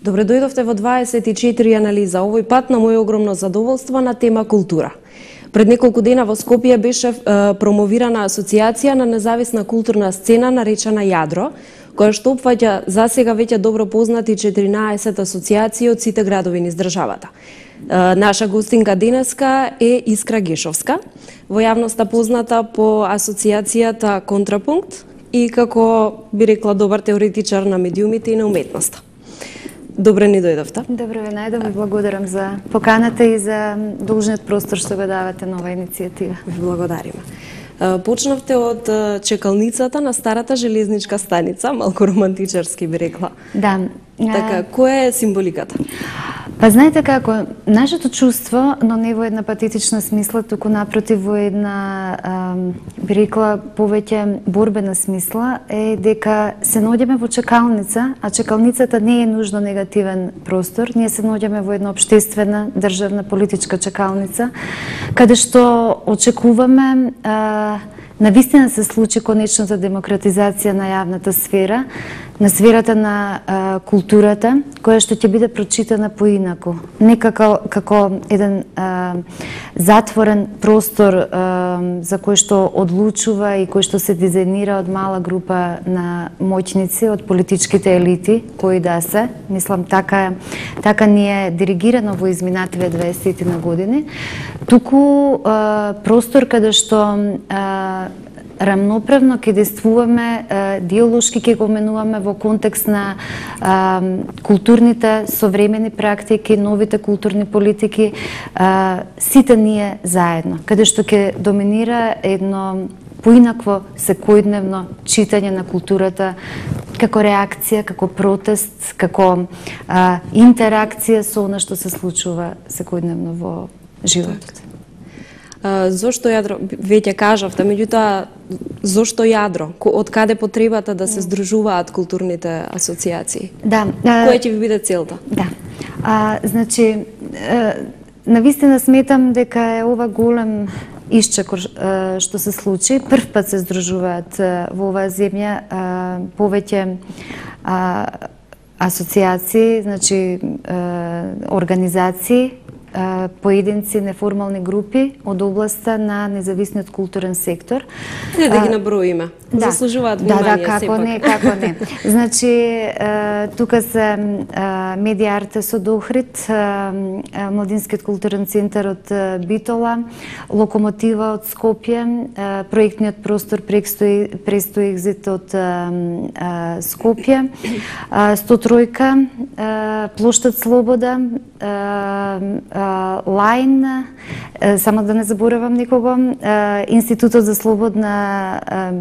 Добре дојдовте во 24 анализа, овој пат на моје огромно задоволство на тема култура. Пред неколку дена во Скопје беше промовирана асоциација на независна културна сцена наречена Јадро, која што опфаќа засега веќе добро познати 14 асоциации од сите градови низ државата. Наша гостинка денеска е Искра Гешовска, во јавноста позната по асоциацијата Контрапункт и како би рекла добар теоретичар на медиумите и на уметноста. Добре ни дојдовте. Добро ве најдов и благодарам за поканата и за должниот простор што го давате на оваа иницијатива. Ви благодариме. Почнавте од чекалницата на старата железничка станица, малку романтичарски би рекла. Да. Така, која е символиката? Па знаете како, нашето чувство, но не во една патетична смисла, туку напротив во една, би рекла, повеќе борбена смисла, е дека се наоѓаме во чекалница, а чекалницата не е нужно негативен простор, ние се наоѓаме во една општествена, државна, политичка чекалница, каде што очекуваме навистина се случи конечната демократизација на јавната сфера, на сферата на културата, која што ќе биде прочитана поинаку. Не како еден затворен простор за кој што одлучува и кој што се дизајнира од мала група на моќници, од политичките елити, кои да се. Мислам, така ни е диригирано во изминативе 20 на години. Туку простор каде што рамноправно ќе действуваме, диалошки ќе го менуваме во контекст на културните современи практики, новите културни политики, сите ние заедно, каде што ќе доминира едно поинакво секојдневно читање на културата како реакција, како протест, како интеракција со она што се случува секојдневно во животот. Зошто Јадро? Веќе кажавте, меѓутоа, зошто Јадро? Од каде потребата да се здружуваат културните асоциации? Да. Која ќе ви биде целта? Да. Значи, навистина сметам дека е ова голем исчекор што се случи. Прв пат се здружуваат во оваа земја повеќе асоциации, значи организации, поединци, неформални групи од областа на независниот културен сектор. Не да ги наброиме. Да. Заслужуваат внимание сепак. Како не. Значи, тука се Медија Артес од Охрид, Младинскиот културен центар од Битола, Локомотива од Скопје, проектниот простор Престои екзит од Скопје, 103, Плоштад Слобода, Лајн, само да не заборавам никого, Институтот за слободна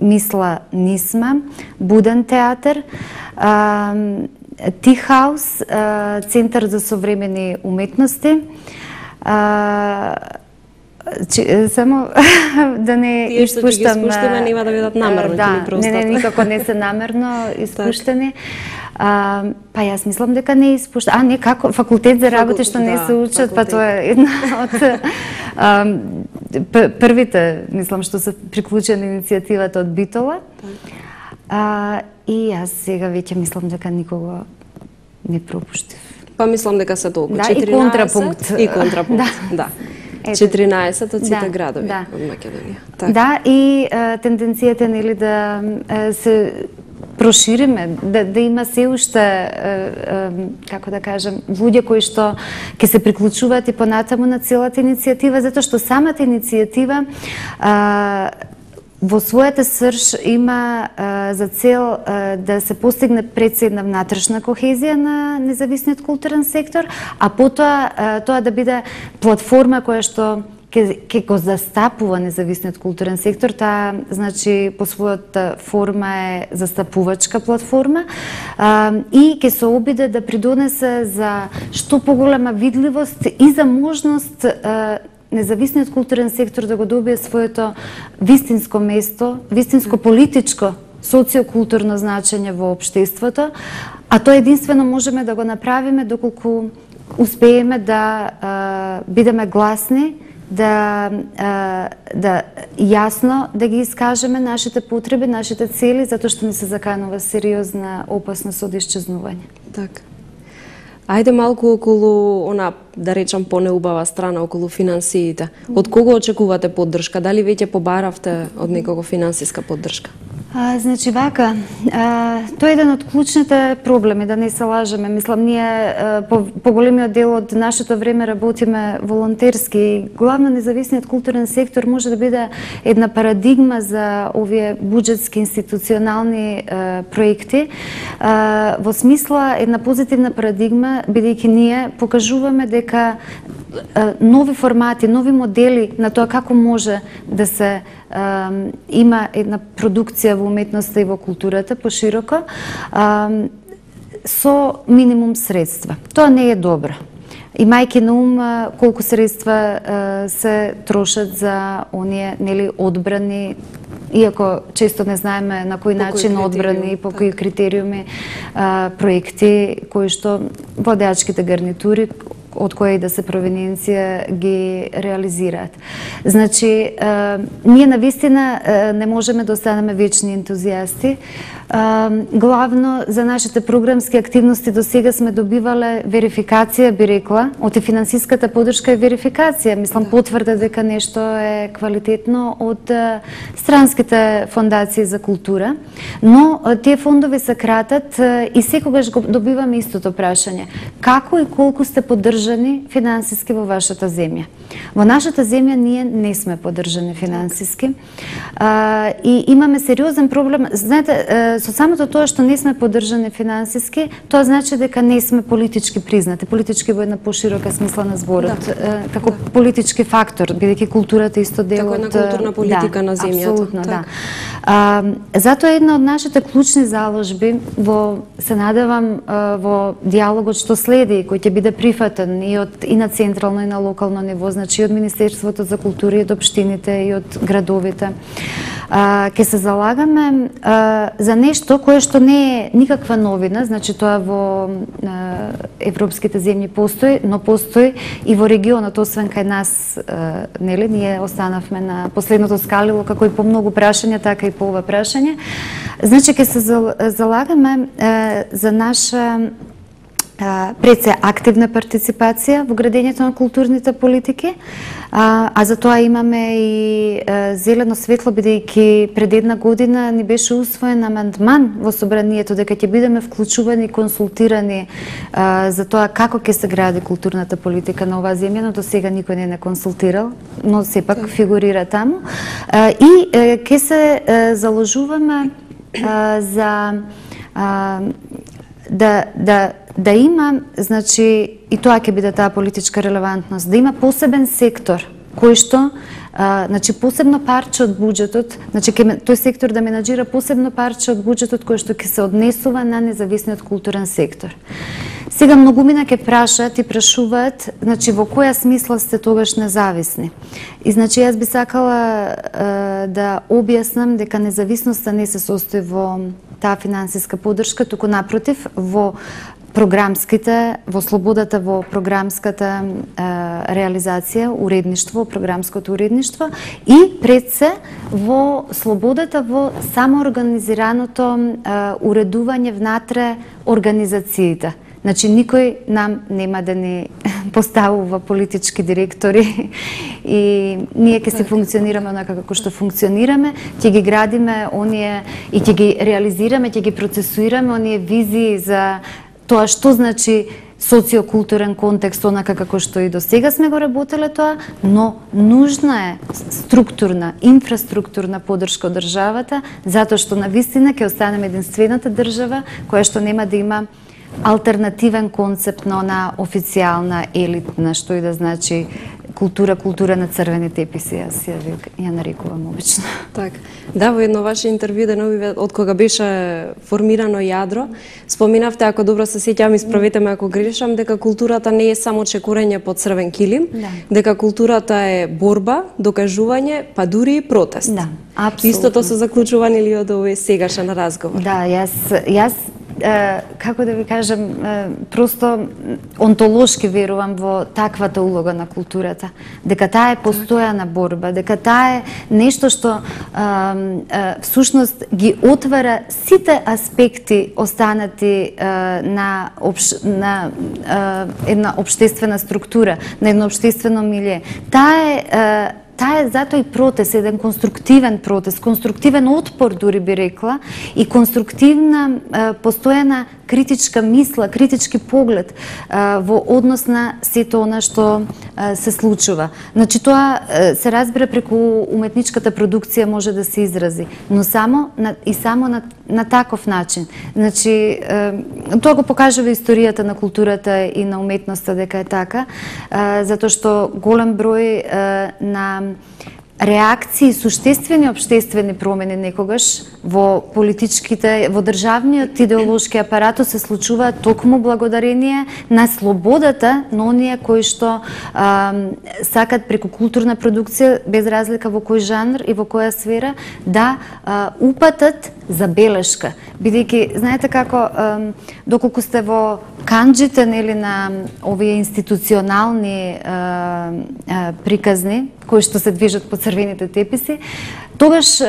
мисла НИСМА, Буден театар, Тихаус, Центар за современи уметности, само да не испуштам... Тие што ги испуштаме нема да бидат намерно. Да, не, никако не се намерно испуштани. Па јас мислам дека не испушта. Не, како факултет за работи што не се учат, па тоа е една од првите, мислам, што се приклучени иницијативата од Битола. И јас сега веќе мислам дека никого не пропуштив. Па мислам дека се толку. Да, 14, и Контрапункт. И Контрапункт, да. 14 од сите градови од Македонија. Да, и тенденцијата нели да се прошириме, да има се уште, како да кажем, луѓе кои што ќе се приклучуваат и понатаму на целата иницијатива, затоа што самата иницијатива во својата срж има за цел да се постигне пред се една внатрешна кохезија на независниот културен сектор, а потоа тоа да биде платформа која што ќе го застапува независниот културен сектор. Таа, значи, по својата форма е застапувачка платформа и ќе се обиде да придонесе за што поголема видливост и за можност независниот културен сектор да го добие своето вистинско место, вистинско политичко, социокултурно значење во општеството, а тоа единствено можеме да го направиме доколку успееме да бидеме гласни, да јасно да ги искажеме нашите потреби, нашите цели, затоа што ни се заканува сериозна опасност од исчезнување. Така. Ајде малку околу она, да речам, понеубава страна, околу финансиите. Од кого очекувате поддршка? Дали веќе побаравте од некого финансиска поддршка? Значи вака, тоа е еден од клучните проблеми, да не се лажеме. Мислам, ние по големиот дел од нашето време работиме волонтерски. Главно независниот културен сектор може да биде една парадигма за овие буџетски институционални проекти. Во смисла една позитивна парадигма, бидејќи ние покажуваме дека нови формати, нови модели на тоа како може да се има една продукција во уметноста и во културата пошироко со минимум средства. Тоа не е добро. Имајќи на ум колку средства се трошат за оние одбрани, иако често не знаеме на кој начин одбрани, по кои критериуми проекти кои што водачките гарнитури од која и да се провиненција ги реализираат. Значи, ние навистина не можеме да останеме вечни ентузијасти. Главно за нашите програмски активности до сега сме добивале верификација, би рекла, од финансиската поддршка е верификација. Мислам, потврда дека нешто е квалитетно од странските фондации за култура, но тие фондови се кратат и секогаш го добиваме истото прашање. Како и колку сте поддржани финансиски во вашата земја? Во нашата земја ние не сме поддржани финансиски и имаме сериозен проблем. Знаете, со самото тоа што не сме поддржани финансиски, тоа значи дека не сме политички признати, политички во една поширока смисла на зборот, како политички фактор, бидејќи културата исто дел од... Како една културна политика на земјата. Апсолутно, да. Затоа една од нашите клучни заложби, се надевам, во диалогот што следи, кој ќе биде прифатен и на централно и на локално ниво, значи и од Министерството за култура, и од општините, и од градовите, ќе се залагаме за нешто кое што не е никаква новина, значи тоа во европските земји постои, но постои и во регионот, освен кај нас, нели, ние останавме на последното скалило, како и по многу прашања, така и по ова прашање. Значи, ќе се залагаме за наша пред се активна партиципација во градењето на културните политики, а за тоа имаме и зелено светло, бидејќи пред една година ни беше усвоен амандман во собранието дека ќе бидеме вклучувани и консултирани за тоа како ќе се гради културната политика на оваа земја, но до сега никој не консултирал, но сепак фигурира таму. И ќе се заложуваме за да има, значи, и тоа ќе биде таа политичка релевантност, да има посебен сектор кој што, значи, посебно парче од буџетот, значи, тој сектор да менаџира посебно парче од буџетот кој што ќе се однесува на независниот културен сектор. Сега многумина ќе прашаат и прашуваат, значи, во која смисла сте тогаш независни. И, значи, јас би сакала да објаснам дека независноста не се состои во таа финансиска поддршка, туку напротив, во програмските, во слободата во програмската реализација, уредништво, програмското уредништво и пред се во слободата во самоорганизираното уредување внатре организациите. Значи, никој нам нема да ни поставува политички директори и ние ќе се функционираме онака како што функционираме, ќе ги градиме оние и ќе ги реализираме, ќе ги процесуираме оние визии за тоа што значи социокултурен контекст, онака како што и до сега сме го работеле тоа, но нужна е структурна, инфраструктурна поддршка од државата, затоа што навистина ќе останеме единствената држава која што нема да има алтернативен концепт на она официјална, елитна, што и да значи култура на црвени теписи, јас ја нарекувам обично. Так. Да, во едно ваше интервју деновиве од кога беше формирано јадро, споминавте, ако добро се сеќавам, исправете ме ако грешам, дека културата не е само чекорење под црвен килим, дека културата е борба, докажување, па дури и протест. Да, апсолутно. Истото се заклучувани ли од овој сегашен разговор? Да, јас како да ви кажам, просто онтолошки верувам во таквата улога на културата, дека таа е постојана борба, дека таа е нешто што всушност ги отвара сите аспекти останати на една општествена структура, на едно општествено милје. Таа е затоа и протест, еден конструктивен протест, конструктивен отпор, дури би рекла, и конструктивна, постојана критичка мисла, критички поглед во однос на сето она што се случува. Значи, тоа се разбира преку уметничката продукција може да се изрази, но само на таков начин. Значи, тоа го покажува историјата на културата и на уметноста дека е така, затоа што голем број на реакции, суштествени општествени промени некогаш во политичките, во државниот идеолошки апаратот се случуваат токму благодарение на слободата на оние кои што сакат преку културна продукција, без разлика во кој жанр и во која сфера, да упатат забелешка. Бидејќи, знаете како, доколку сте во канџите, нели, на овие институционални приказни, кои што се движат по црвените теписи, тогаш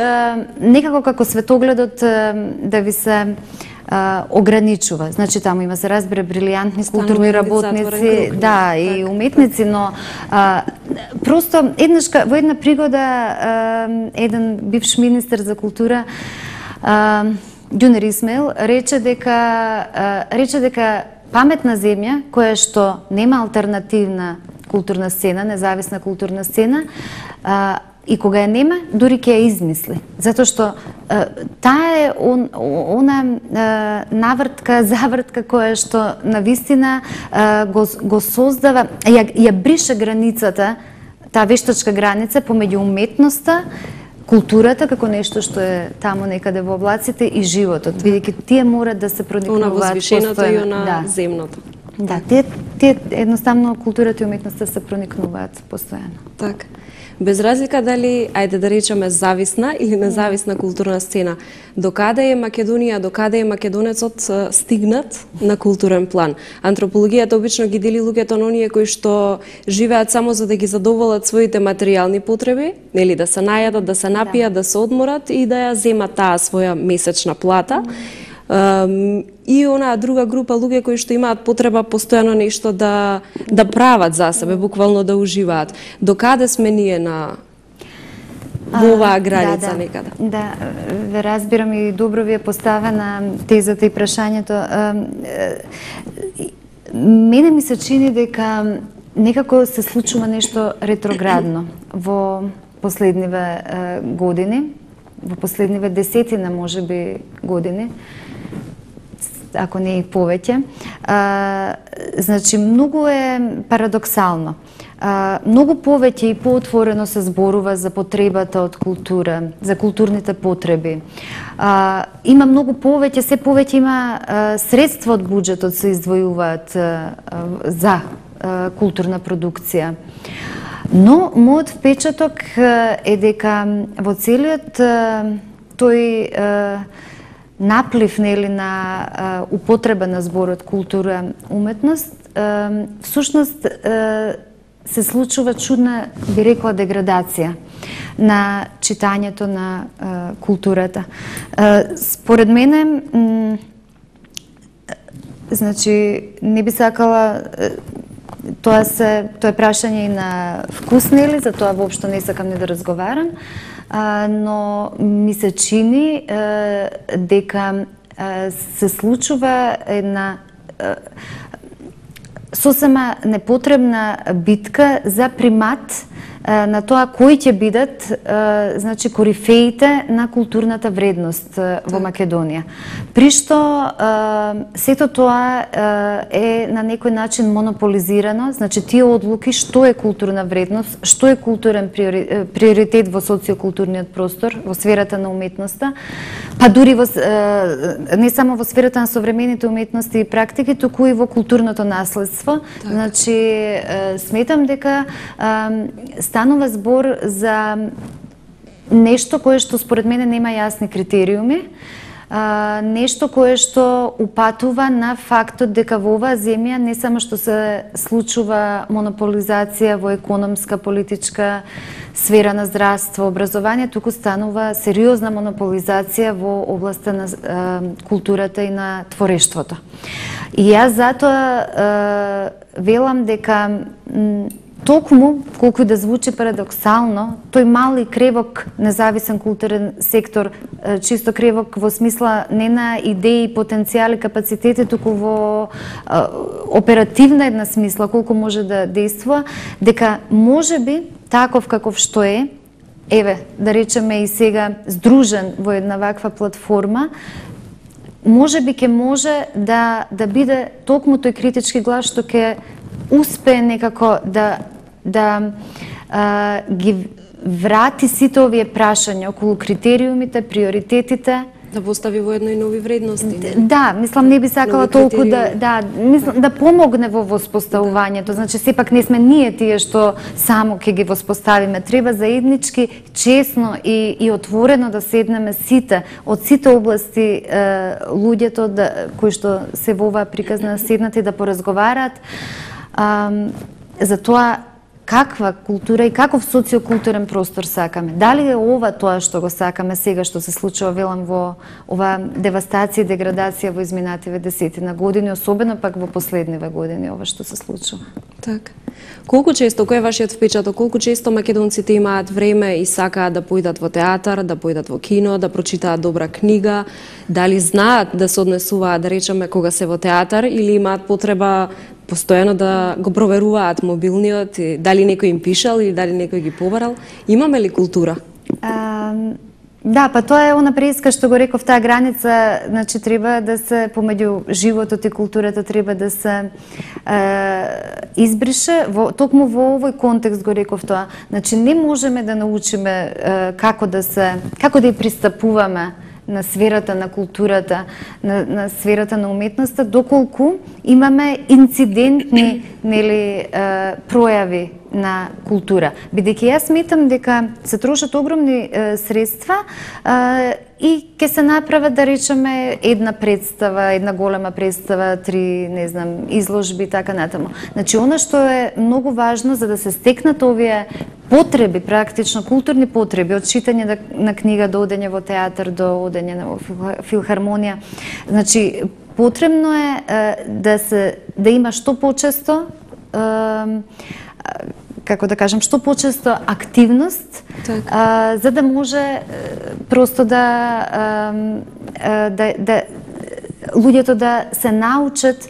некако како светогледот да ви се ограничува. Значи, таму има, се разбира, брилијантни културни работници, да, и уметници, но просто во една пригода еден бивш министер за култура, Ѓунер Исмаил, рече дека паметна земја, која што нема алтернативна културна сцена, независна културна сцена, и кога ја нема, дури ќе ја измисли. Затоа што таа е она навртка, завртка која што навистина го создава, ја брише границата, таа вештачка граница помеѓу уметноста, културата како нешто што е таму некаде во облаците и животот, бидејќи тие мора да се проникнуваат постојано. Она возвишеното и она земното. Да, тие едноставно културата и уметноста се проникнуваат постојано. Така. Без разлика дали, ајде да речеме, зависна или независна културна сцена, докаде е Македонија, докаде е македонецот стигнат на културен план? Антропологијата обично ги дели луѓето на оние кои што живеат само за да ги задоволат своите материјални потреби, нели, да се најадат, да се напијат, да се одморат и да ја земат таа своја месечна плата. И онаа друга група луѓе кои што имаат потреба постојано нешто да прават за себе, буквално да уживаат. Докаде сме ние во оваа граница некаде? Да, ве разбирам и добро ви е поставена тезата и прашањето. Мене ми се чини дека некако се случува нешто ретроградно во последниве години, во последниве десетина можеби години, ако не и повеќе. Значи, многу е парадоксално. Многу повеќе и поотворено се зборува за потребата од култура, за културните потреби. Има многу повеќе, се повеќе има средства од буџетот се издвојуваат за културна продукција. Но мојот впечаток е дека во целиот тој наплив, нели, на употреба на зборот култура, уметност, всушност се случува чудна, би рекла, деградација на читањето на културата. Според мене, значи, не би сакала, тоа е прашање и на вкус, нели, за тоа воопшто не сакам ни да разговарам, но ми се чини дека се случува една сосема непотребна битка за примат на тоа кои ќе бидат, значи, корифеите на културната вредност во Македонија. При што сето тоа е на некој начин монополизирано, значи тие одлуки што е културна вредност, што е културен приоритет во социокултурниот простор, во сферата на уметноста, па дури не само во сферата на современите уметности и практики, туку и во културното наследство. Значи, сметам дека станува збор за нешто кое што според мене нема јасни критериуми, нешто кое што упатува на фактот дека во оваа земја не само што се случува монополизација во економска, политичка сфера на здравство, образование, туку станува сериозна монополизација во областа на културата и на творештвото. И јас затоа велам дека токму, колку и да звучи парадоксално, тој мали кревок независен културен сектор, чисто кревок во смисла не на идеи, потенцијали, капацитети, туку во оперативна една смисла, колку може да действува, дека можеби таков каков што е, еве, да речеме и сега здружен во една ваква платформа, можеби ќе може да биде токму тој критички глас што ќе успее некако да ги врати сите овие прашања околу критериумите, приоритетите, да постави во едно и нови вредности. Да, мислам не би сакала толку мислам да помогне во воспоставувањето. Значи сепак не сме ние тие што само ќе ги воспоставиме. Треба заеднички, честно и отворено да седнеме сите од сите области луѓето кои што се во оваа приказна седнат и да поразговараат за тоа каква култура и каков социокултурен простор сакаме. Дали е ова тоа што го сакаме сега што се случува, велам, во ова девастација и деградација во изминативе десетина години, особено пак во последниве години ова што се случува. Така. Колку често, кој е вашиот впечаток, колку често македонците имаат време и сакаат да поидат во театар, да поидат во кино, да прочитаат добра книга, дали знаат да се однесуваат, да речеме, кога се во театар, или имаат потреба постојано да го проверуваат мобилниот, дали некој им пишал или дали некој ги побарал? Имаме ли култура? Да, па тоа е она преска што го реков, таа граница, значи треба да се помеѓу животот и културата треба да се избрише, токму во овој контекст го реков тоа. Значи не можеме да научиме како да ја пристапуваме на сферата на културата, на сферата на уметноста, доколку имаме инцидентни пројави на култура. Бидејќи јас сметам дека се трошат огромни средства и ќе се направат, да речеме, една представа, една голема представа, 3, не знам, изложби и така натаму. Значи, она што е многу важно за да се стекнат овие потреби, практично културни потреби, од читање на книга до одење во театар, до одење во филхармонија. Значи, потребно е да има што почесто како да кажам, што почесто активност, за да може просто луѓето да се научат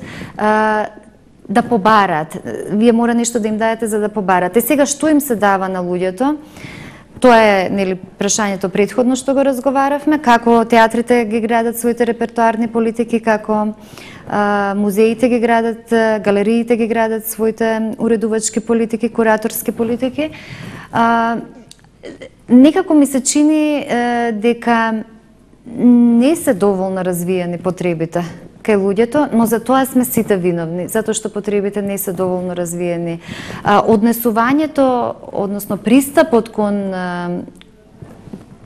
да побараат. Вие мора нешто да им даете за да побараат. И сега што им се дава на луѓето? Тоа е прашањето претходно што го разговаравме, како театрите ги градат своите репертуарни политики, како музеите ги градат, галериите ги градат своите уредувачки политики, кураторски политики. Некако ми се чини дека не се доволно развиени потребите кај луѓето, но за тоа сме сите виновни, затоа што потребите не се доволно развиени. Однесувањето, односно пристапот кон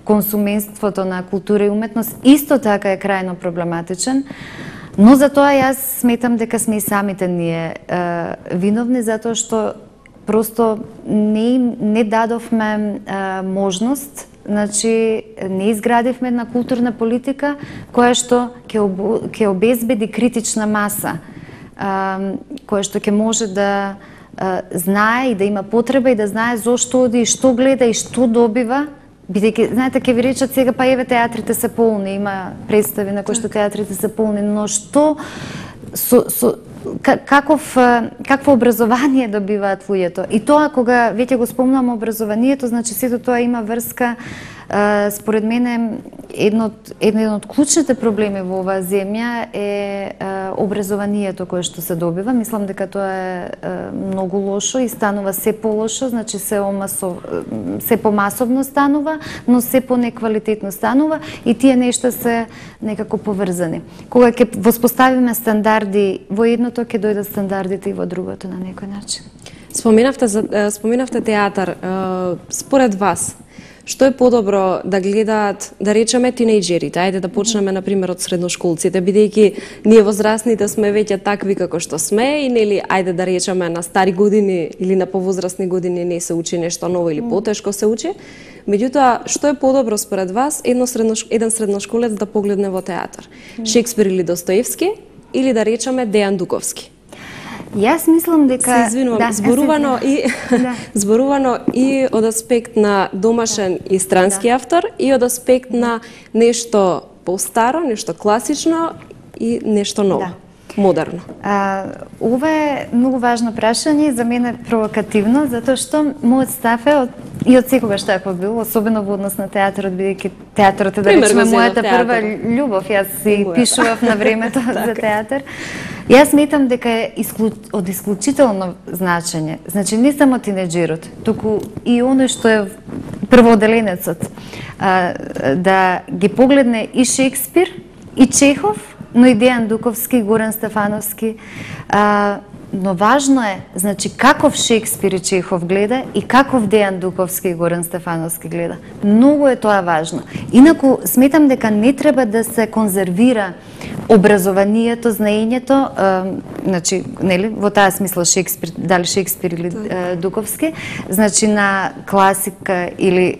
консуменството на култура и уметност исто така е крајно проблематичен, но за тоа јас сметам дека сме и самите ние виновни, затоа што просто не дадовме можност, значи не изградивме една културна политика која што ќе обезбеди критична маса, која што ќе може да знае и да има потреба и да знае зошто оди и што гледа и што добива. Бидејќи, знаете, ќе ви речат сега, па еве театрите се полни, има представи на кои што театрите се полни, но што какво образование добиваат луѓето? И тоа, кога веќе го спомнам образованието, значи сето тоа има врска, според мене, еден од клучните проблеми во оваа земја е образованието кое што се добива. Мислам дека тоа е многу лошо и станува се полошо, значи се помасовно станува, но се понеквалитетно станува и тие нешта се некако поврзани. Кога ќе воспоставиме стандарди во едното, ќе дојдат стандардите и во другото на некој начин. Споменавте театар. Според вас, што е подобро да гледаат, да речеме, тинејџерите, ајде да почнеме на пример од средношколците, бидејќи ние возрастните сме веќе такви како што сме и нели ајде да речеме на стари години или на повозрастни години не се учи нешто ново или потешко се учи. Меѓутоа, што е подобро според вас еден средношколец да погледне во театар? Шекспир или Достоевски или да речеме Дејан Дуковски? Јас мислам дека се извинувам, зборувано и од аспект на домашен и странски автор и од аспект на нешто постаро, нешто класично и нешто ново. Модерно. Ова е многу важно прашање, за мене провокативно, затоа што мојот став е и од секогаш така бил, особено во однос на театарот, бидејќи театарот е да речеме мојата прва љубов. Јас си пишував на времето за театар. Јас сметам дека е од исклучително значење. Значи не само тинеџерот, туку и оној што е првооделенецот, да ги погледне и Шекспир, и Чехов, но и Дејан Дуковски, Горан Стефановски. Но важно е, значи, каков Шекспир и Чехов гледа и каков Дејан Дуковски и Горан Стефановски гледа. Многу е тоа важно. Инаку, сметам дека не треба да се конзервира образованието, знаењето, значи, нели, во таа смисла Шекспир, дали Шекспир или Дуковски, значи на класика или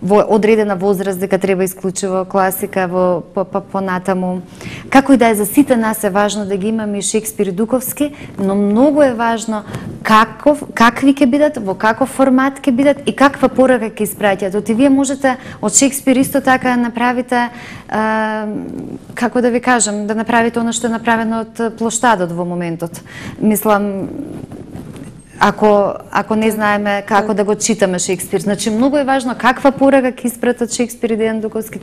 во одредена возраст дека треба исклучиво класика во понатаму. Како и да е, за сите нас е важно да ги имаме и Шекспир и Дуковски, но многу е важно какви ќе бидат, во каков формат ќе бидат и каква порака ќе испраќаат. И вие можете од Шекспир исто така направите, како да ви кажам, да направите оно што е направено од плоштадот во моментот. Мислам, ако не знаеме како да го читаме Шекспир. Значи, многу е важно каква порака ќе испратат Шекспир и Дејан Дуковски,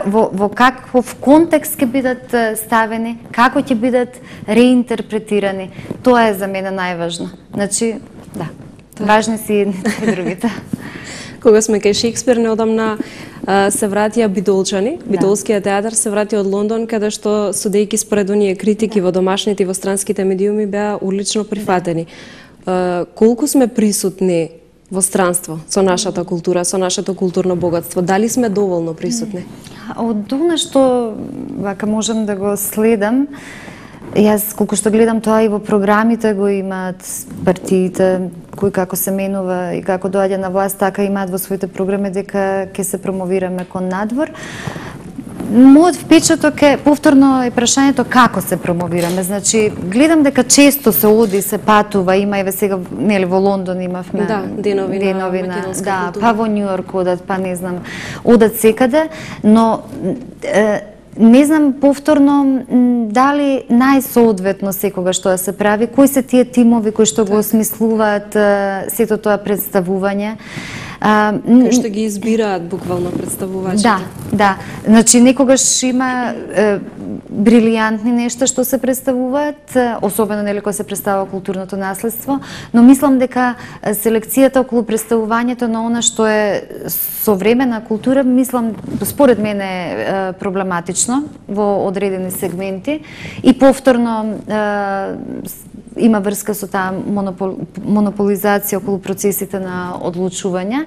во каков контекст ќе бидат ставени, како ќе бидат реинтерпретирани. Тоа е за мене најважно. Значи, да, важни си едните и другите. Кога сме кај Шекспир, неодамна се вратија Бидолчани. Бидолскиот театар се врати од Лондон, каде што, судејќи според оние критики во домашните и во странските медиуми, беа одлично прифатени. Колку сме присутни во странство со нашата култура, со нашето културно богатство? Дали сме доволно присутни? Од она што вака можам да го следам, јас колку што гледам тоа и во програмите го имаат партиите, кој како се менува и како доаѓа на власт, така имаат во своите програми дека ќе се промовираме кон надвор. Мојот впечаток е, повторно е прашањето како се промовираме. Значи, гледам дека често се оди, се патува, има еве сега, нели, во Лондон имавме денови на да, па во Њу Јорк одат, па не знам, одат секаде, но не знам повторно дали најсоодветно секогаш тоа се прави, кои се тие тимови кои што го осмислуваат сето тоа представување. Кои што ги избираат буквално представувачите. Да. Значи, некогаш има брилијантни нешта што се представуваат, особено нели кога се представува културното наследство, но мислам дека селекцијата околу представувањето на она што е современа култура, мислам, според мене е проблематично во одредени сегменти и повторно има врска со таа монополизација околу процесите на одлучување.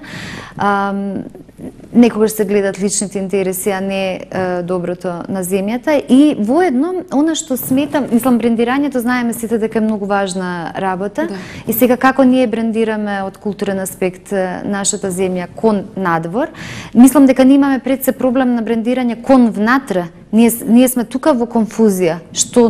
Некогаш се гледат личните интереси, а не доброто на земјата. И воедно, она што сметам, мислам, брендирањето, знаеме сите дека е многу важна работа. Да. И сега како ние брендираме од културен аспект нашата земја кон надвор, мислам дека ние имаме пред се проблем на брендирање кон внатре. Ние сме тука во конфузија. Што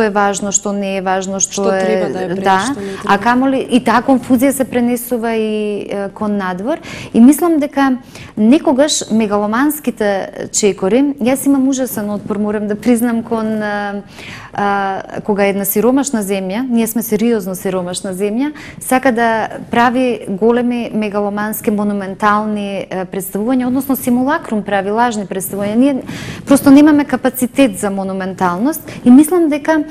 е важно, што не е важно, што треба да е пред, што не треба. А камоли и таа конфузија се пренесува и кон надвор. И мислам дека некогаш мегаломанските чекори, јас имам ужасен отпор, морам да признам, кон кога една сиромашна земја, ние сме сериозно сиромашна земја, сака да прави големи мегаломански монументални представувања, односно симулакрум прави лажни представувања. Ние просто немаме капацитет за монументалност и мислам дека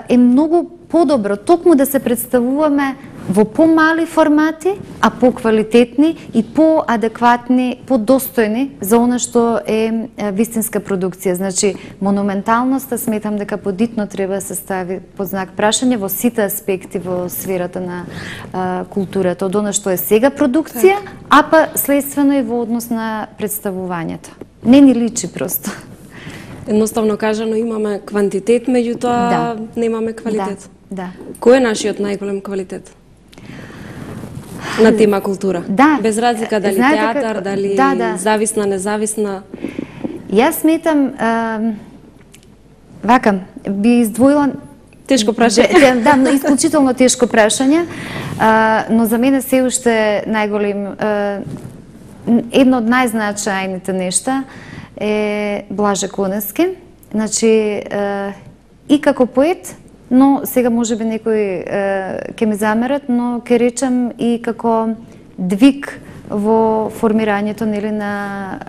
е многу подобро токму да се представуваме во помали формати, а поквалитетни и поадекватни, подостојни за она што е вистинска продукција. Значи, монументалноста сметам дека подитно треба да се стави под знак прашање во сите аспекти во сферата на културата, од она што е сега продукција, а па следствено и во однос на представувањето. Не ни личи просто. Едноставно кажано, имаме квантитет, меѓутоа немаме квалитет. Да. Кој е нашиот најголем квалитет на тема култура? Да. Без разлика дали театар, дали зависна, независна. Јас сметам, вака, би издвоила... Тешко прашање. Да, исклучително тешко прашање, но за мене се уште најголем, едно од најзначајните нешта е Блаже Конески. Значи, и како поет, но сега може би некои ќе ми замерат, но ќе речам и како двиг во формирањето нели на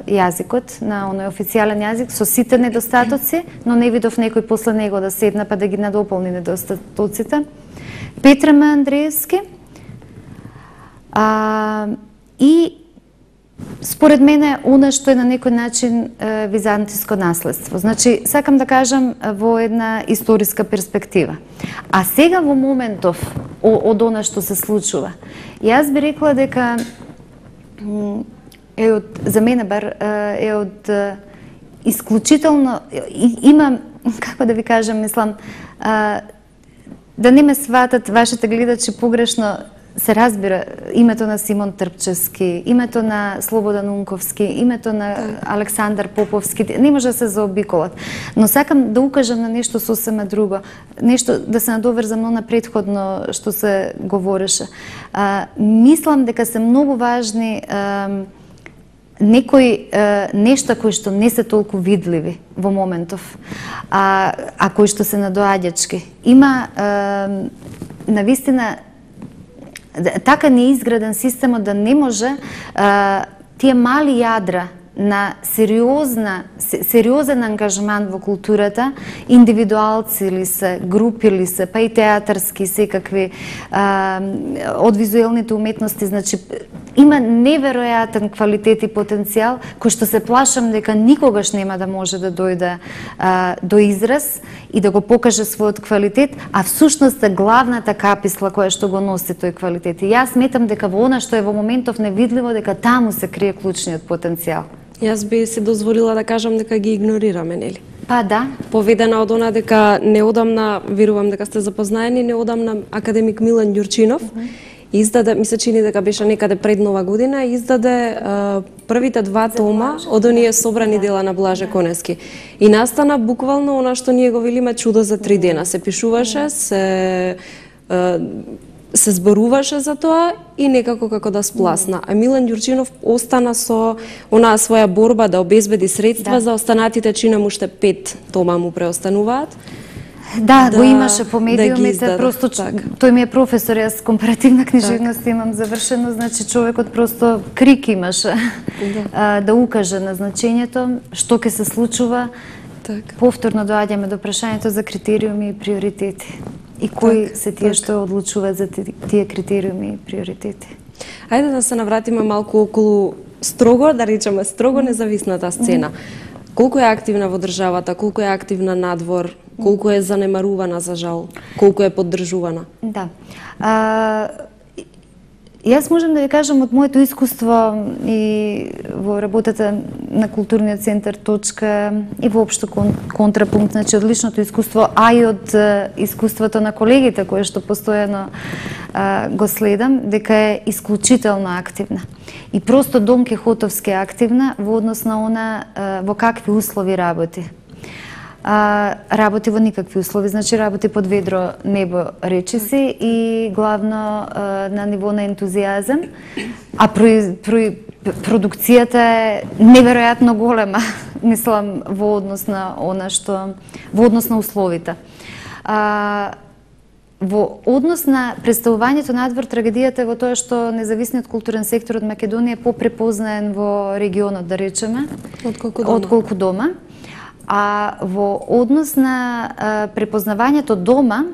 јазикот, на оној официјален јазик со сите недостатоци, но не видов некој после него да седна па да ги надополни недостатоците. Петра Андреевски и според мене она што е на некој начин византиско наследство. Значи, сакам да кажам во една историска перспектива. А сега во моментов од она што се случува, јас би рекла дека е од, за мене бар, е од исклучително, има, како да ви кажам, мислам, да не ме сватат вашите гледачи погрешно, се разбира името на Симон Трпчевски, името на Слободан Унковски, името на Александар Поповски, не може да се заобиколат. Но сакам да укажам на нешто сосема друго, нешто да се надоврзам на претходно што се говореше. Мислам дека се многу важни некои нешта кои што не се толку видливи во моментов, а кои што се надоаѓачки. Има навистина така неизграден системот да не може тие мали јадра на сериозен ангажман во културата, индивидуалци ли се, групи ли се, па и театарски, секакви, од визуелните уметности, значи има неверојатен квалитет и потенцијал кој што се плашам дека никогаш нема да може да дојде до израз и да го покаже својот квалитет, а всушност е главната каписла која што го носи тој квалитет. И јас сметам дека во она што е во моментов невидливо, дека таму се крие клучниот потенцијал. Јас би се дозволила да кажам дека ги игнорираме, нели? Па да. Поведена од она дека неодамна, верувам дека сте запознаени, неодамна академик Милан Ѓурчинов издаде, ми се чини дека беше некаде пред Нова година, издаде првите 2 тома од оние собрани дела на Блаже Конески. И настана буквално она што ние го велиме чудо за 3 дена. Се пишуваше, се зборуваше за тоа и некако како да спласна. А Милан Ѓурчинов остана со онаа своја борба да обезбеди средства за останатите, чинам уште 5 тома му преостануваат. Да, го имаше по медиумите, просто тој ми е професор, јас компаративна книжевност имам завршено, значи човекот просто крик имаше да укаже на значењето, што ќе се случува. Повторно доаѓаме до прашањето за критериуми и приоритети. И кои се тие што одлучуваат за тие критериуми и приоритети. Ајде да се навратиме малку околу строго, да речеме строго независната сцена. Колку е активна во државата, колку е активна надвор, колку е занемарувана за жал, колку е поддржувана? Да. Јас можам да ви кажам од моето искуство и во работата на културниот центар Точка и воопшто Контрапункт, значи од личното искуство, а и од искуството на колегите кои што постојано го следам, дека е исклучително активна. И просто Дон Кихотовски е активна во однос на она во какви услови работи. Работи во никакви услови, значи работи под ведро небо, речиси, и главно на ниво на ентузијазам, а продукцијата е неверојатно голема, мислам, во однос на она што, во однос на условите. Во однос на представувањето надвор, трагедијата е во тоа што независниот културен сектор од Македонија е попрепознаен во регионот, да речеме, отколку дома. А во однос на препознавањето дома,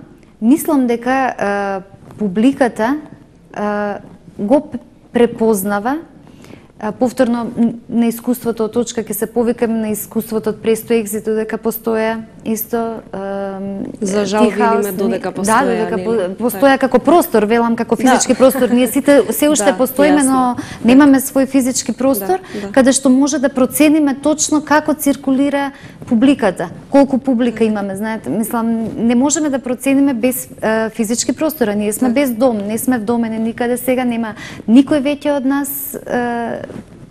мислам дека публиката го препознава повторно на искуството од точка ќе се повикам на искуството од Престо Екзит дека постоја исто за жал видиме додека постоја. Да, додека постоја како простор, велам како физички простор. Ние сите се уште постоиме, но немаме свој физички простор каде што може да процениме точно како циркулира публиката, колку публика имаме, знаете, мислам не можеме да процениме без физички простора. Ние сме без дом, не сме вдомени никаде сега, нема никој веќе од нас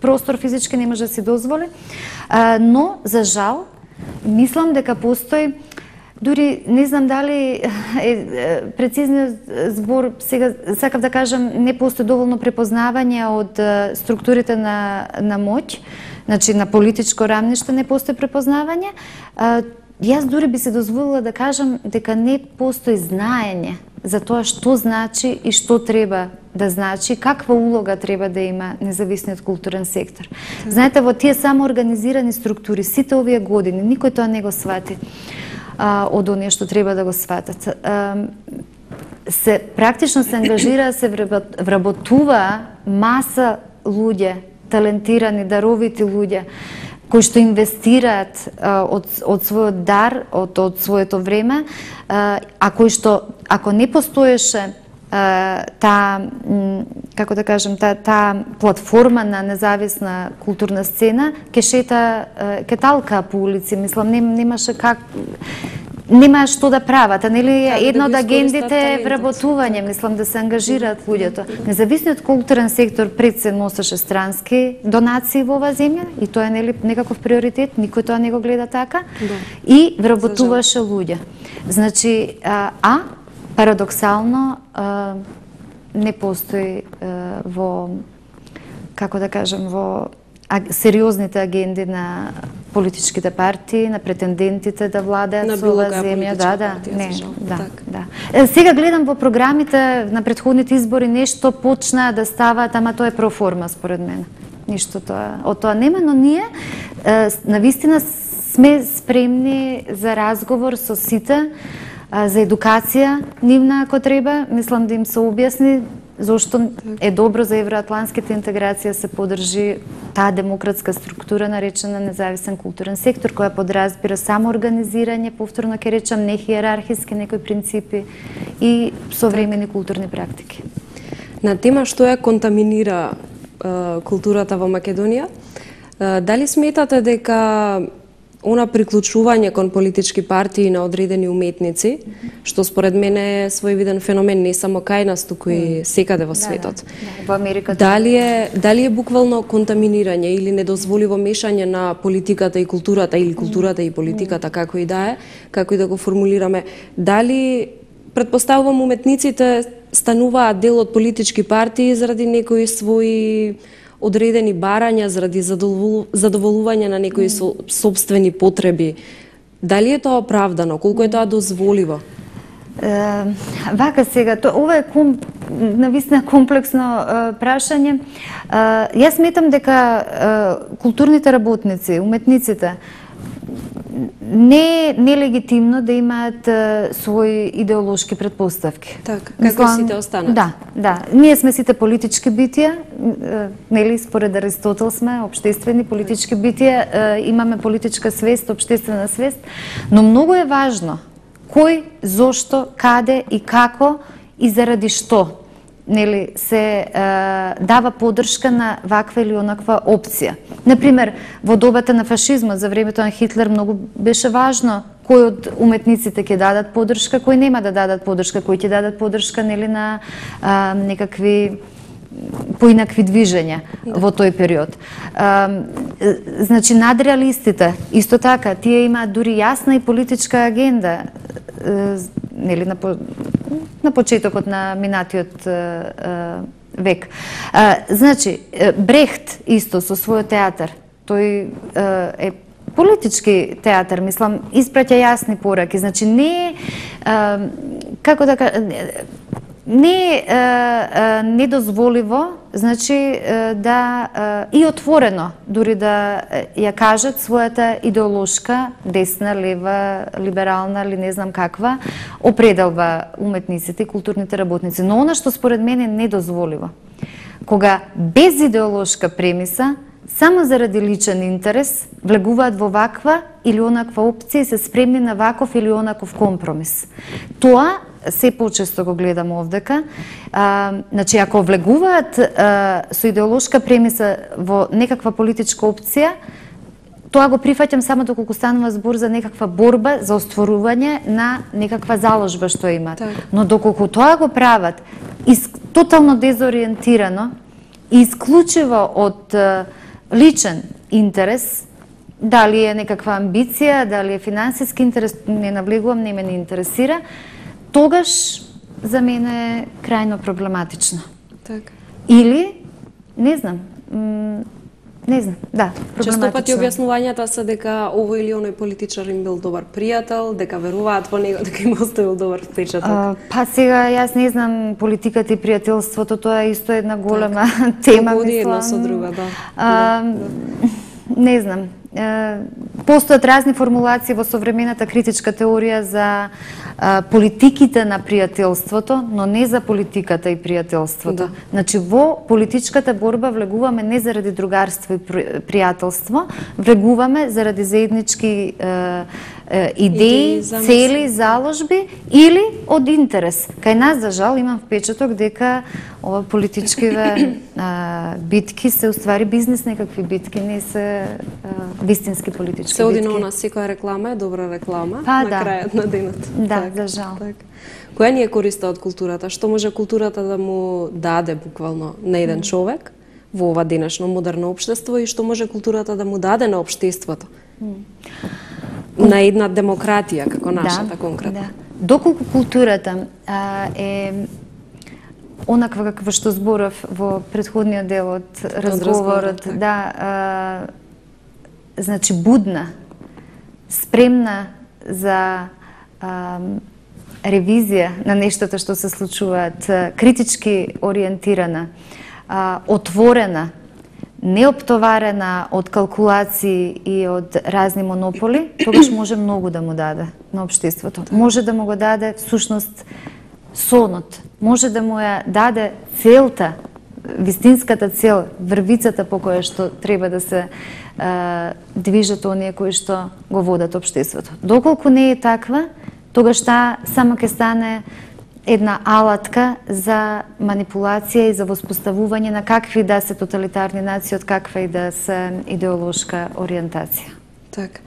простор физички не може да си дозволи, но за жал мислам дека постои, дури не знам дали прецизниот збор сега сакав да кажам, не постои доволно препознавање од структурите на моќ, значи на политичко рамниште не постои препознавање. Јас дури би се дозволила да кажам дека не постои знаење за тоа што значи и што треба да значи, каква улога треба да има независниот културен сектор. Знаете, во тие самоорганизирани структури сите овие години никој тоа не го свати од оние што треба да го сватат. Се практично се ангажира, се вработува маса луѓе, талентирани, даровити луѓе, кои што инвестираат од својот дар, од своето време, а кои што, ако не постоеше таа, како да кажем, таа платформа на независна културна сцена, ке талка по улици, мислам, немаше как, нема што да прават, а нели една од агендите е вработување, мислам да се ангажираат луѓето. Независниот културен сектор пред се носеше странски донации во оваа земја и тоа е нели некаков приоритет, никој тоа не го гледа така, и вработуваше луѓе. Значи, парадоксално не постои во, како да кажем, во сериозните агенди на политичките партии, на претендентите да владеат со оваа земја. Сега гледам во програмите на претходните избори нешто почнаа да ставаат, ама тоа е проформа според мене. Ништо од тоа нема, но ние навистина сме спремни за разговор со сите, за едукација нивна ако треба, мислам да им се објасни зошто е добро за евроатланските интеграција се подржи таа демократска структура наречена независен културен сектор, која подразбира само организирање, повторно ќе речам, не хиерархиски некои принципи и современи културни практики. На тема што ја контаминира културата во Македонија, дали сметате дека она приклучување кон политички партии на одредени уметници, што според мене е своевиден феномен не само кај нас, туку и секаде во светот. Во Америка. Дали е буквално контаминирање или недозволиво мешање на политиката и културата или културата и политиката, како и да е, како и да го формулираме. Дали претпоставувам уметниците стануваат дел од политички партии заради некои своји одредени барања, заради задоволување на некои собствени потреби. Дали е тоа оправдано? Колку е тоа дозволиво? Вака сега, ова е навистина комплексно прашање. Јас сметам дека културните работници, уметниците, не е легитимно да имаат своји идеолошки претпоставки. Така, како сите останати. Да. Ние сме сите политички битија, нели според Аристотел сме општествени политички битија, имаме политичка свест, општествена свест, но многу е важно кој, зошто, каде и како и заради што нели се дава поддршка на ваква или онаква опција. Например, во добата на фашизмот за времето на Хитлер многу беше важно кој од уметниците ќе дадат поддршка, кој нема да дадат поддршка, кој ќе дадат поддршка нели на некакви поинакви движења во тој период. Значи надреалистите исто така, тие имаат дури јасна и политичка агенда нели на почетокот на минатиот век. Значи Брехт исто со својот театар, тој е политички театар, мислам, испраќа јасни пораки, значи не како да не недозволиво значи да и отворено, дури да ја кажат својата идеолошка, десна, лева, либерална или не знам каква, определва уметниците и културните работници. Но она што според мене е недозволиво, кога без идеолошка премиса, само заради личен интерес, влегуваат во ваква или онаква опција и се спремни на ваков или онаков компромис. Тоа се почесто го гледам овдека. Значи, ако влегуваат со идеолошка премиса во некаква политичка опција, тоа го прифаќам само доколку станува збор за некаква борба за остварување на некаква заложба што имаат. Но доколку тоа го прават тотално дезориентирано и исклучиво од личен интерес, дали е некаква амбиција, дали е финансиски интерес, не навлегувам, не ме не интересира, тогаш за мене е крајно проблематично. Така. Или, не знам, да, проблематично. Често пати објаснувањата се дека овој или оној политичар им бил добар пријател, дека веруваат во него, дека им оставил добар впечаток. Па сега, јас не знам политиката и пријателството, тоа е исто една голема тема, мислам. Една со друга, да. Не знам. Постојат разни формулации во современата критичка теорија за политиките на пријателството, но не за политиката и пријателството. Да. Значи, во политичката борба влегуваме не заради другарство и пријателство, влегуваме заради заеднички идеи, цели, заложби или од интерес. Кај нас, за жал, имам впечаток дека ова политичкиве битки се уствари бизнес некакви битки, не се вистински политички битки. Се оди на она, секоја реклама е добра реклама на крајот на денот. Да, за жал. Која ни е користа од културата? Што може културата да му даде буквално на еден човек во ова денешно модерно општество и што може културата да му даде на општеството? На една демократија, како нашата конкретно. Да. Доколку културата е онаква каква што зборав во претходниот дел од разговорот, да, значи будна, спремна за ревизија на нештата што се случуваат, критички ориентирана, отворена, неоптоварена од калкулации и од разни монополи, тогаш може многу да му даде на општеството. Може да му го даде всушност сонот, може да му ја даде целта, вистинската цел, врвицата по која што треба да се движат оние кои што го водат општеството. Доколку не е таква, тогаш таа само ќе стане една алатка за манипулација и за воспоставување на какви да се тоталитарни нации, од каква и да се идеолошка ориентација. Така.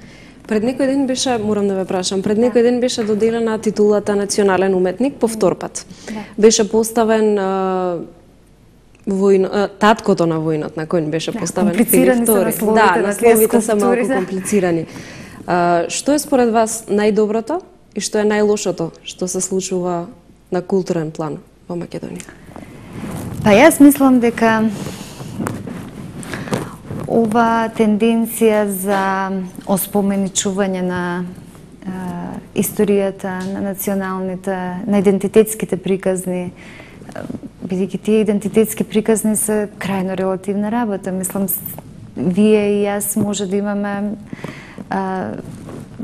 Пред некој ден беше, морам да ве прашам, пред некој ден беше доделена титулата национален уметник по втор пат. Беше поставен таткото на војнот на кој беше поставен Филип Втори. Да, насловите се малку комплицирани. Што е според вас најдоброто и што е најлошото што се случува на културен план во Македонија? Па јас мислам дека ова тенденција за оспоменичување на историјата, на националните, на идентитетските приказни, бидејќи тие идентитетски приказни се крајно релативна работа. Мислам, вие и јас може да имаме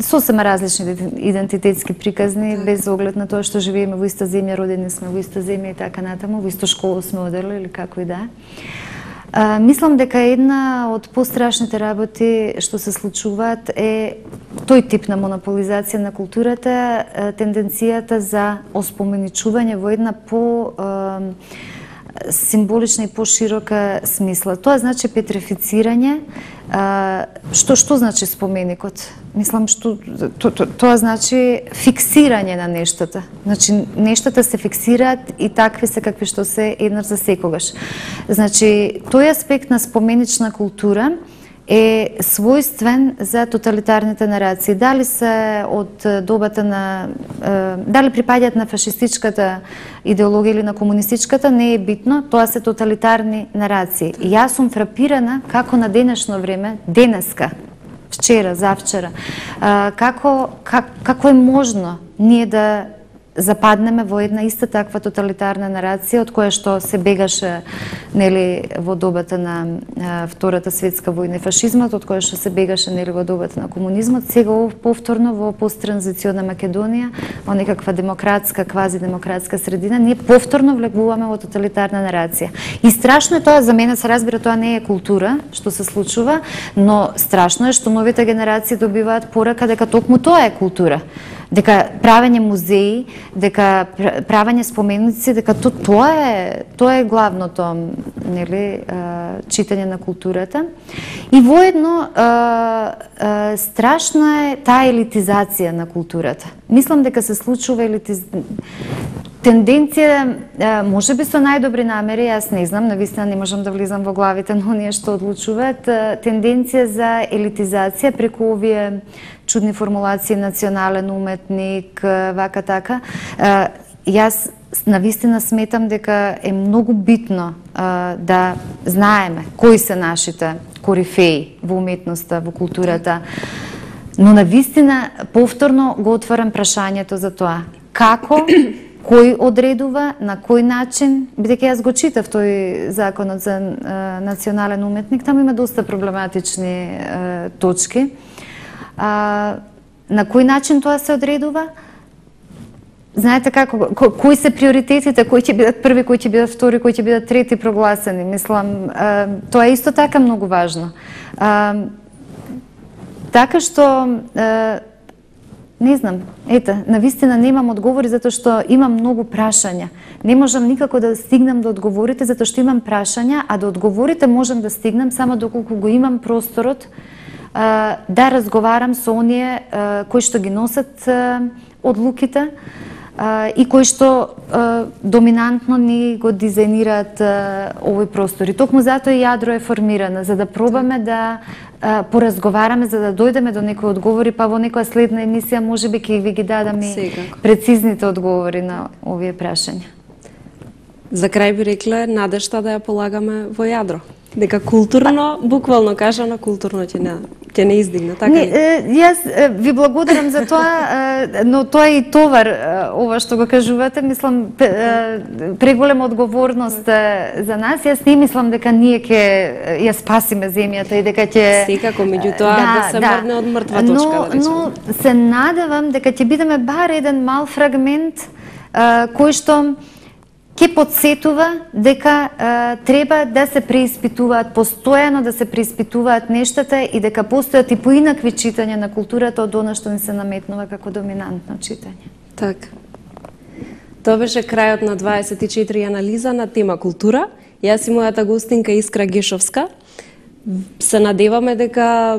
сосема различни идентитетски приказни, без оглед на тоа што живееме во иста земја, родени сме во иста земја и така натаму, во исто школа сме одели или како и да. Мислам дека една од пострашните работи што се случуваат е тој тип на монополизација на културата, тенденцијата за оспоменичување во една по символична и поширока смисла. Тоа значи петрифицирање. Што значи споменикот? Мислам, тоа значи фиксирање на нештата. Значи, нештата се фиксираат и такви се какви што се еднаш за секогаш. Значи, тој аспект на споменична култура е својствен за тоталитарните нарации. Дали се од добата на дали припаѓаат на фашистичката идеологија или на комунистичката, не е битно, тоа се тоталитарни нарации. И јас сум фрапирана како на денешно време, денеска, вчера, завчера, како е можно ние да западнеме во една иста таква тоталитарна нарација од која што се бегаше нели во добата на Втората светска војна и фашизмот, од која што се бегаше нели во добата на комунизмот, сега повторно во посттранзиционна Македонија, во некаква демократска, квази-демократска средина, ние повторно влегуваме во тоталитарна нарација. И страшно е тоа, за мене се разбира, тоа не е култура што се случува, но страшно е што новите генерации добиваат порака дека токму тоа е култура. Дека правење музеи, дека правење споменици, дека тоа е главното, нели, читање на културата. И воедно страшна е таа елитизација на културата. Мислам дека се случува тенденција, може би со најдобри намери, јас не знам, навистина не можам да влизам во главите на оние што одлучуваат, тенденција за елитизација преку овие чудни формулации, национален уметник, вака така. Јас навистина сметам дека е многу битно да знаеме кои се нашите корифеи во уметноста, во културата, но навистина повторно го отварам прашањето за тоа. Како, кој одредува, на кој начин, бидејќи јас го читав тој законот за национален уметник, таму има доста проблематични точки. На кој начин тоа се одредува? Знаете како, кои се приоритетите, кои ќе бидат први, кои ќе бидат втори, кои ќе бидат трети прогласени? Мислам, тоа е исто така многу важно. Така што, не знам, навистина немам одговори затоа што имам многу прашања. Не можам никако да стигнам до одговорите затоа што имам прашања, а до одговорите можам да стигнам само доколку го имам просторот да разговарам со оние кои што ги носат одлуките и кои што доминантно ни го дизајнираат овој простор. И токму затоа и јадро е формирано, за да пробаме да поразговараме, за да дојдеме до некои одговори, па во некоја следна емисија можеби ќе ви ги дадам и прецизните одговори на овие прашања. За крај би рекле надежта да ја полагаме во јадро. Дека културно, буквално кажано, културно ќе не издигне, така ли? Јас ви благодарам за тоа, но тоа е и товар, ова што го кажувате. Мислам, преголема одговорност за нас. Јас не мислам дека ние ќе ја спасиме земјата и дека ќе... Секако, меѓутоа да се мрдне од мртва точка, да речеме. Но се надевам дека ќе бидеме бар еден мал фрагмент кој што ќе подсетува дека треба да се преиспитуваат, постојано да се преиспитуваат нештата и дека постојат и поинакви читања на културата од она што ни се наметнува како доминантно читање. Така. Тоа беше крајот на 24 анализа на тема култура. Јас и мојата гостинка Искра Гешовска се надеваме дека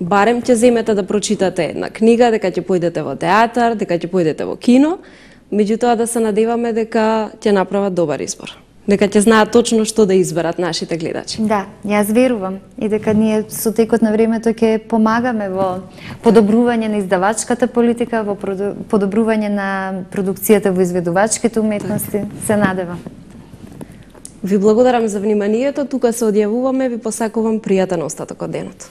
барем ќе земете да прочитате една книга, дека ќе појдете во театар, дека ќе појдете во кино, меѓутоа да се надеваме дека ќе направат добар избор. Дека ќе знаат точно што да изберат нашите гледачи. Да, јас верувам и дека ние со текот на времето ќе помагаме во подобрување на издавачката политика, во подобрување на продукцијата во изведувачките уметности, се надевам. Ви благодарам за вниманието, тука се одјавуваме, ви посакувам пријатен остаток од денот.